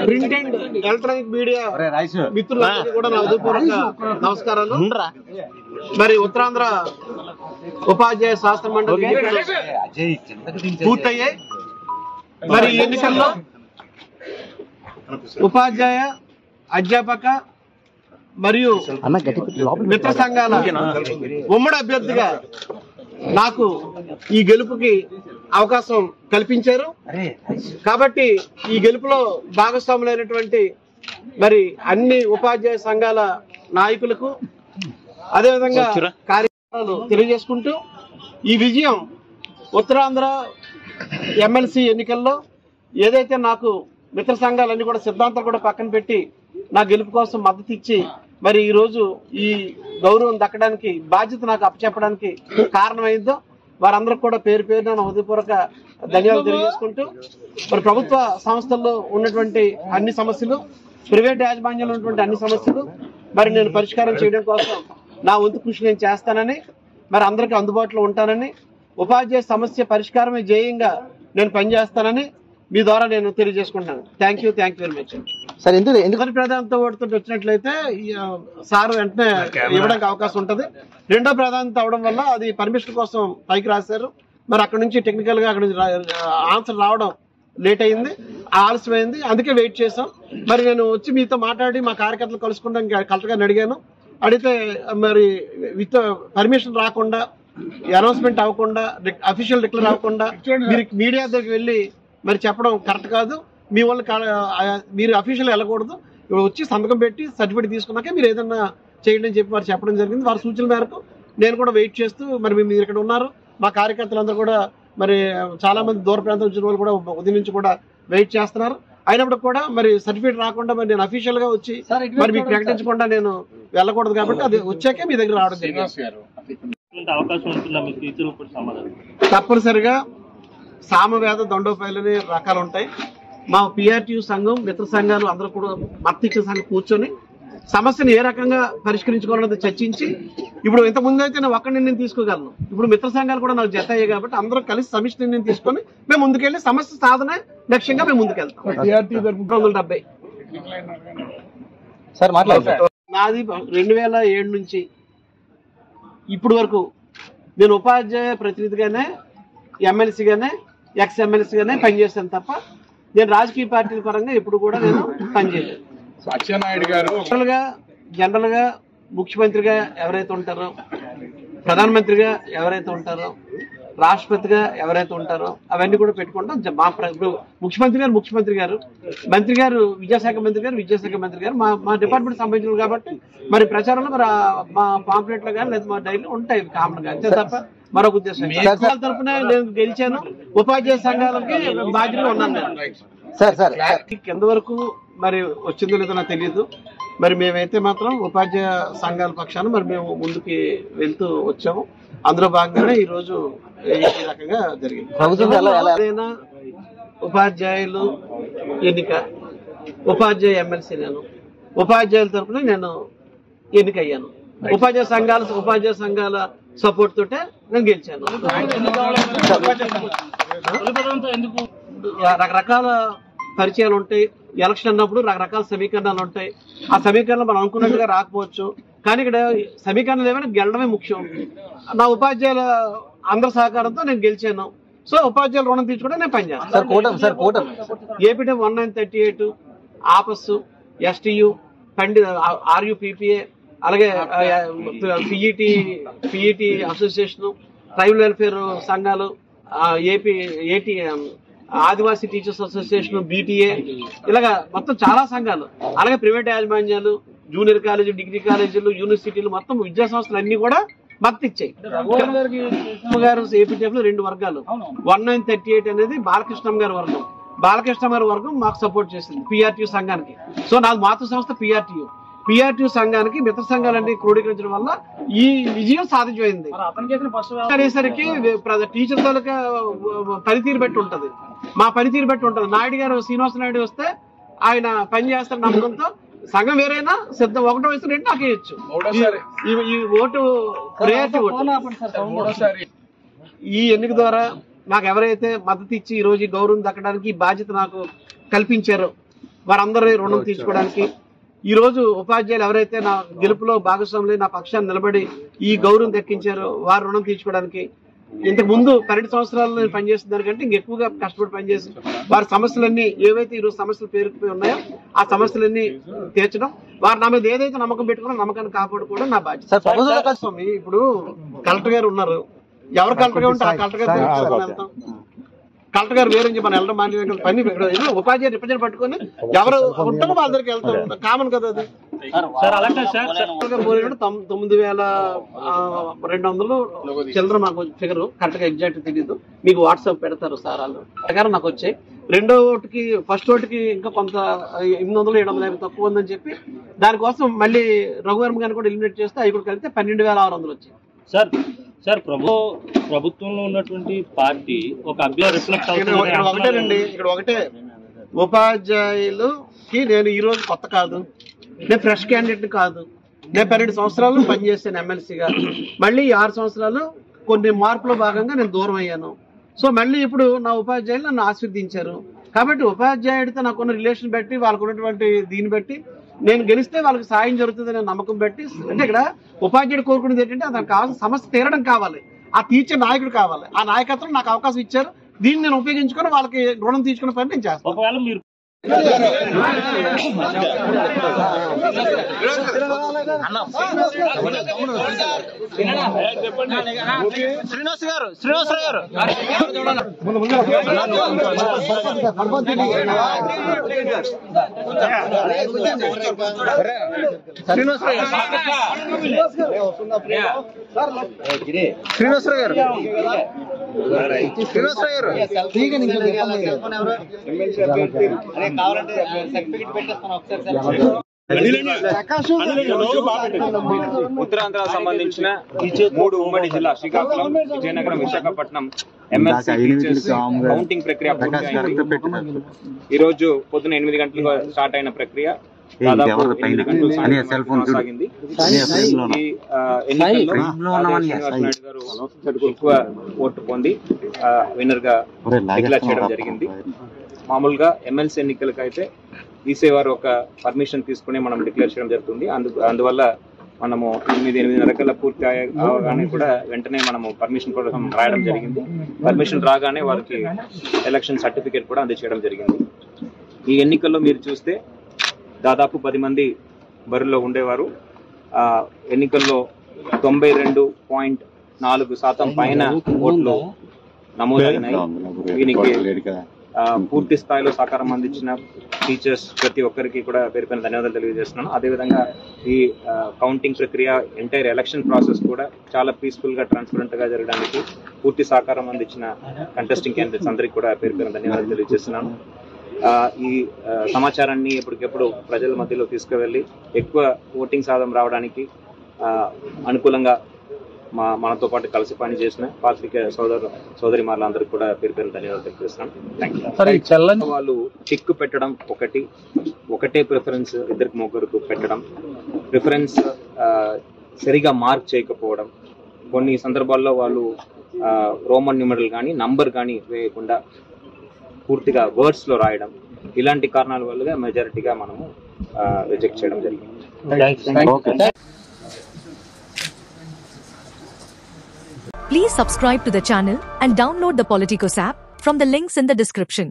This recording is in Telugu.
ప్రింట్ అండ్ ఎలక్ట్రానిక్ మీడియా మిత్రులందరికీ కూడా నా హృదయపూర్వక నమస్కారాలు. మరి ఉత్తరాంధ్ర ఉపాధ్యాయ శాస్త్ర మండలి పూర్తయ్యాయి. మరి ఈ ఎన్నికల్లో ఉపాధ్యాయ, అధ్యాపక మరియు మిత్ర సంఘాల ఉమ్మడి అభ్యర్థిగా నాకు ఈ గెలుపుకి అవకాశం కల్పించారు. కాబట్టి ఈ గెలుపులో భాగస్వాములైనటువంటి మరి అన్ని ఉపాధ్యాయ సంఘాల నాయకులకు అదేవిధంగా కార్యక్రమాలు తెలియజేసుకుంటూ ఈ విజయం ఉత్తరాంధ్ర ఎమ్మెల్సీ ఎన్నికల్లో ఏదైతే నాకు మిత్ర సంఘాలన్నీ కూడా సిద్ధాంతం కూడా పక్కన పెట్టి నా గెలుపు కోసం మద్దతు ఇచ్చి మరి ఈ రోజు ఈ గౌరవం దక్కడానికి బాధ్యత నాకు అప్పచెప్పడానికి కారణమైందో వారందరికి కూడా పేరు పేరున నా హృదయపూర్వక ధన్యవాదాలు తెలియజేసుకుంటూ మరి ప్రభుత్వ సంస్థల్లో ఉన్నటువంటి అన్ని సమస్యలు, ప్రైవేట్ యాజమాన్యంలో ఉన్నటువంటి అన్ని సమస్యలు మరి నేను పరిష్కారం చేయడం కోసం నా వంతు కృషి నేను చేస్తానని, మరి అందరికీ అందుబాటులో ఉంటానని, ఉపాధ్యాయ సమస్య పరిష్కారమే ధ్యేయంగా నేను పనిచేస్తానని మీ ద్వారా నేను తెలియజేసుకుంటాను. Thank you very much. Sir ఎందుకని ప్రాధాన్యత ఓటుతో వచ్చినట్లయితే సార్ వెంటనే ఇవ్వడానికి అవకాశం ఉంటుంది. రెండో ప్రాధాన్యత అవడం వల్ల అది పర్మిషన్ కోసం పైకి రాశారు. మరి అక్కడ నుంచి టెక్నికల్ గా అక్కడ నుంచి ఆన్సర్ రావడం లేట్ అయింది, ఆలస్యమైంది. అందుకే వెయిట్ చేసాం. మరి నేను వచ్చి మీతో మాట్లాడి మా కార్యకర్తలు కలుసుకుంటాం కలెక్టర్ గారిని అడిగాను. అడిగితే మరి విత్ పర్మిషన్ రాకుండా, అనౌన్స్మెంట్ అవ్వకుండా, అఫీషియల్ డిక్లేర్ అవ్వకుండా మీరు మీడియా దగ్గరికి వెళ్ళి మరి చెప్పడం కరెక్ట్ కాదు. మీ వాళ్ళు మీరు అఫీషియల్ వెళ్ళకూడదు, వచ్చి సంతకం పెట్టి సర్టిఫికేట్ తీసుకున్నాక మీరు ఏదన్నా చేయండి అని చెప్పి వారు చెప్పడం జరిగింది. వారి సూచనల మేరకు నేను కూడా వెయిట్ చేస్తూ మరి మీరు ఇక్కడ ఉన్నారు. మా కార్యకర్తలందరూ కూడా మరి చాలా మంది దూర ప్రాంతం వచ్చిన వాళ్ళు కూడా ఉదయం నుంచి కూడా వెయిట్ చేస్తున్నారు. అయినప్పుడు కూడా మరి సర్టిఫికేట్ రాకుండా మరి నేను అఫీషియల్ గా వచ్చి మరి మీకు ప్రకటించకుండా నేను వెళ్ళకూడదు. కాబట్టి అది వచ్చాకే మీ దగ్గర రావడం జరిగింది. తప్పనిసరిగా సామవేద దండోపాయాలని రకాలు ఉంటాయి. మా పిఆర్టీయూ సంఘం, మిత్ర సంఘాలు అందరూ కూడా మత్తిక సంఘం కూర్చొని సమస్యను ఏ రకంగా పరిష్కరించుకోవాలన్నది చర్చించి, ఇప్పుడు ఇంతకుముందు అయితే నేను ఒక్క నిర్ణయం తీసుకోగలను, ఇప్పుడు మిత్ర సంఘాలు కూడా నాకు జత అయ్యాయి కాబట్టి అందరూ కలిసి సమిష్టి నిర్ణయం తీసుకొని మేము ముందుకెళ్ళి సమస్య సాధన లక్ష్యంగా మేము ముందుకెళ్తాం. 270 నాది 2007 నుంచి ఇప్పటి వరకు నేను ఉపాధ్యాయ ప్రతినిధిగానే, ఎమ్మెల్సీగానే, ఎక్స్ ఎమ్మెల్సీగానే పనిచేశాను తప్ప నేను రాజకీయ పార్టీల పరంగా ఎప్పుడు కూడా నేను పనిచేయలేదు. జనరల్ గా ముఖ్యమంత్రిగా ఎవరైతే ఉంటారో, ప్రధానమంత్రిగా ఎవరైతే ఉంటారో, రాష్ట్రపతిగా ఎవరైతే ఉంటారో అవన్నీ కూడా పెట్టుకుంటాం. ముఖ్యమంత్రి గారు, మంత్రి గారు, విద్యాశాఖ మంత్రి గారు మా డిపార్ట్మెంట్ సంబంధించిన కాబట్టి మరి ప్రచారంలో మరి మా పాంప్లెట్ లో కానీ లేదా మా డైరీలో ఉంటాయి కామన్ గా, అంతే తప్ప మరొక ఉద్దేశం తరఫున నేను గెలిచాను. ఉపాధ్యాయ సంఘాలకి బాధ్యతగా ఉన్నాను. కింద వరకు మరి వచ్చిందో లేదో నాకు తెలియదు. మరి మేమైతే మాత్రం ఉపాధ్యాయ సంఘాల పక్షాన మరి మేము ముందుకి వెళ్తూ వచ్చాము. అందులో భాగంగానే ఈ రోజు ఈ రకంగా జరిగింది. ఉపాధ్యాయులు ఎన్నిక, ఉపాధ్యాయ ఎమ్మెల్సీ నేను, ఉపాధ్యాయుల తరఫున నేను ఎన్నికయ్యాను. ఉపాధ్యాయ సంఘాల సపోర్ట్ తోటే నేను గెలిచాను. రకరకాల పరిచయాలు ఉంటాయి. ఎలక్షన్ అన్నప్పుడు రకరకాల సమీకరణాలు ఉంటాయి. ఆ సమీకరణలు మనం అనుకున్నట్టుగా రాకపోవచ్చు, కానీ ఇక్కడ సమీకరణలు ఏమైనా గెలడమే ముఖ్యం. నా ఉపాధ్యాయుల అందరి సహకారంతో నేను గెలిచాను. సో ఉపాధ్యాయుల రుణం తీర్చుకుంటే నేను పనిచేస్తాను. ఏపీటీ 1938, ఆపస్, ఎస్టీయూ, RUPPA, అలాగే పిఈటి అసోసియేషన్, ట్రైబల్ వెల్ఫేర్ సంఘాలు, ఏటీ ఆదివాసీ టీచర్స్ అసోసియేషన్, BTA, ఇలాగా మొత్తం చాలా సంఘాలు, అలాగే ప్రైవేట్ యాజమాన్యాలు, జూనియర్ కాలేజీ, డిగ్రీ కాలేజీలు, యూనివర్సిటీలు, మొత్తం విద్యా సంస్థలు అన్ని కూడా మద్దతు ఇచ్చాయి. గారు ఏపీటీఎఫ్ లో 2 వర్గాలు. 1938 అనేది బాలకృష్ణ గారి వర్గం. బాలకృష్ణ గారి వర్గం మాకు సపోర్ట్ చేసింది పిఆర్టీయూ సంఘానికి. సో నాది మాతృ సంస్థ పిఆర్టీయూ సంఘానికి మిత్ర సంఘాలన్నీ క్రోడీకరించడం వల్ల ఈ విజయం సాధించమైంది. అనేసరికి టీచర్ తాలూకా పనితీరు బట్టి ఉంటది, మా పనితీరు బట్టి ఉంటది. శ్రీనివాస నాయుడు వస్తే ఆయన పని చేస్తున్న నమ్మకంతో సంఘం వేరైనా సిద్ధం, 1వ వయసు 2 నాకు ఇవ్వచ్చు. ఈ ఓటు ఈ ఎన్నిక ద్వారా నాకు ఎవరైతే మద్దతు ఇచ్చి ఈ రోజు గౌరవం దక్కడానికి బాధ్యత నాకు కల్పించారో వారందరి రుణం తీర్చుకోవడానికి ఈ రోజు ఉపాధ్యాయులు ఎవరైతే నా గెలుపులో భాగస్వాములు నా పక్షాన్ని నిలబడి ఈ గౌరవం దక్కించారో వారి రుణం తీర్చుకోవడానికి ఇంతకు ముందు 12 సంవత్సరాలు నేను పనిచేసిన దానికంటే ఇంకెక్కువగా కష్టపడి పనిచేసి వారి సమస్యలన్నీ ఏవైతే ఈరోజు సమస్యలు పేరుకుపోయి ఉన్నాయో ఆ సమస్యలన్నీ తీర్చడం వారు నా మీద ఏదైతే నమ్మకం పెట్టుకున్నా నమ్మకాన్ని కాపాడుకోవడం నా బాధ్యత. ఇప్పుడు కలెక్టర్ గారు ఉన్నారు, ఎవరు కలెక్టర్ గా ఉంటే ఆ కలెక్టర్ గారు కలెక్టర్ గారు వేరే మనం వెళ్ళడం మానేది పని ఉపాధ్యాయులు రిప్రజెంట్ పట్టుకొని ఎవరు ఉంటారో వాళ్ళ దగ్గరికి వెళ్తాం, కామన్ కదా అది. 9,200 చిల్లర మాకు ఫిగర్ కరెక్ట్ గా ఎగ్జాక్ట్ తెలియదు, మీకు వాట్సాప్ పెడతారు సార్ వాళ్ళు ప్రకారం నాకు వచ్చాయి. రెండో ఓటుకి ఫస్ట్ ఓటుకి ఇంకా కొంత 800, 750 తక్కువ ఉందని చెప్పి దానికోసం మళ్ళీ రఘువర్మ గారిని కూడా ఎలిమినేట్ చేస్తే అవి కూడా కలిపితే 12,600 వచ్చాయి. సార్ ప్రభుత్వంలో ఉన్నటువంటి పార్టీ ఒక అభ్యర్థి రిఫ్లెక్ట్ ఒకటేనండి, ఇక్కడ ఒకటే ఉపాధ్యాయులకి నేను ఈ రోజు కొత్త కాదు, నేను ఫ్రెష్ క్యాండిడేట్ కాదు, నేను 12 సంవత్సరాలు పనిచేశాను ఎమ్మెల్సీగా, మళ్ళీ 6 సంవత్సరాలు కొన్ని మార్పులో భాగంగా నేను దూరం అయ్యాను. సో మళ్ళీ ఇప్పుడు నా ఉపాధ్యాయులు నన్ను ఆశీర్వదించారు కాబట్టి ఉపాధ్యాయుడితో నాకున్న రిలేషన్ బట్టి వాళ్ళకు ఉన్నటువంటి దీన్ని బట్టి నేను గెలిస్తే వాళ్ళకి సాయం జరుగుతుందనే నమ్మకం బట్టి, అంటే ఇక్కడ ఉపాధ్యాయుడు కోరుకునేది ఏంటంటే అతనికి కావాల్సిన సమస్య తీరడం కావాలి, ఆ తీర్చే నాయకుడు కావాలి, ఆ నాయకత్వం నాకు అవకాశం ఇచ్చారు, దీన్ని నేను ఉపయోగించుకొని వాళ్ళకి రుణం తీసుకునే పని నేను చేస్తాను. ఒకవేళ మీరు ఉత్తరాంధ్ర సంబంధించిన 3 ఉమ్మడి జిల్లా Srikakulam, Vizianagaram, Visakhapatnam MLC teachers counting ప్రక్రియ పూర్తయింది. ఈ రోజు పొద్దున 8 గంటలకు స్టార్ట్ అయిన ప్రక్రియ దాదాపు 8 గంటలు కొనసాగింది. ఈ ఎన్నికల్లో శ్రీనివాస్ నాయుడు గారు ఎక్కువ ఓటు పొంది విన్నర్ గా డిక్లేర్ చేయడం జరిగింది. మామూలుగా ఎమ్మెల్సీ ఎన్నికలకు అయితే ఈసేవారు ఒక పర్మిషన్ తీసుకుని మనం డిక్లేర్ చేయడం జరుగుతుంది. అందువల్ల మనము 8:30 పూర్తి అవగానే కూడా వెంటనే మనము పర్మిషన్ కోసం రాయడం జరిగింది. పర్మిషన్ రాగానే వారికి ఎలక్షన్ సర్టిఫికేట్ కూడా అందజేయడం జరిగింది. ఈ ఎన్నికల్లో మీరు చూస్తే దాదాపు 10 మంది బరిలో ఉండేవారు. ఎన్నికల్లో 92.4% పైన ఓట్లు నమోదైనాయి. దీనికి పూర్తి స్థాయిలో సహకారం అందించిన టీచర్స్ ప్రతి ఒక్కరికి కూడా పేరు పైన ధన్యవాదాలు తెలియజేస్తున్నాను. అదేవిధంగా ఈ కౌంటింగ్ ప్రక్రియ ఎంటైర్ ఎలక్షన్ ప్రాసెస్ కూడా చాలా పీస్ఫుల్ గా ట్రాన్స్పరెంట్ గా జరగడానికి పూర్తి సహకారం అందించిన కంటెస్టింగ్ క్యాండిడేట్స్ అందరికీ కూడా పేరు పైన ధన్యవాదాలు తెలియజేస్తున్నాను. ఈ సమాచారాన్ని ఎప్పటికెప్పుడు ప్రజల మధ్యలో తీసుకువెళ్ళి ఎక్కువ ఓటింగ్ శాతం రావడానికి అనుకూలంగా మనతో పాటు కలిసి పనిచేసిన పాత్రికేయ సోదరి మారులందరికీ కూడా పేరు పేరు ధన్యవాదాలు తెలియజేస్తున్నాను. వాళ్ళు చిక్కు పెట్టడం ఒకటే ప్రిఫరెన్స్ 2-3 పెట్టడం, ప్రిఫరెన్స్ సరిగా మార్క్ చేయకపోవడం, కొన్ని సందర్భాల్లో వాళ్ళు రోమన్ న్యూమరల్ కానీ నంబర్ కానీ వేయకుండా పూర్తిగా వర్డ్స్ లో రాయడం, ఇలాంటి కారణాల వల్ల మెజారిటీగా మనము రిజెక్ట్ చేయడం జరిగింది. Please subscribe to the channel and download the Politicos app from the links in the description.